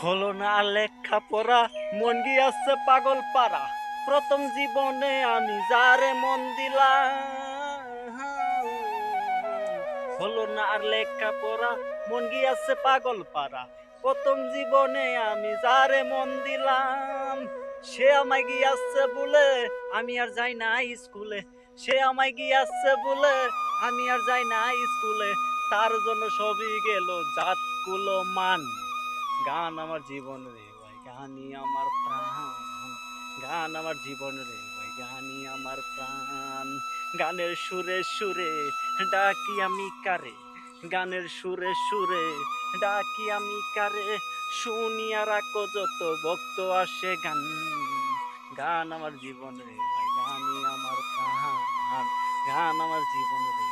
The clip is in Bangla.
হলো না লেখা পড়া, মন গিয়াছে পাগল পারা। প্রথম জীবনে আমি যারে মন দিলাম, হলো না আর লেখা পড়া, মন গিয়াছে পাগল পারা। প্রথম জীবনে আমি যারে মন দিলাম, সে আমায় গিয়াছে বলে আমি আর যাই না স্কুলে। সে আমায় গিয়াছে বলে আমি আর যাই না স্কুলে। তার জন্য সবই গেল জাত কুলো মান। গান আমার জীবন রে ভাই, গানই আমার প্রাণ। গান আমার জীবন রে ভাই, গানই আমার প্রাণ। গানের সুরে সুরে ডাকি আমি কারে, গানের সুরে সুরে ডাকি আমি কারে। শুনিয়া রাখো যত ভক্ত আসে গান। গান আমার জীবন রে ভাই, গানই আমার প্রাণ। গান আমার জীবন রে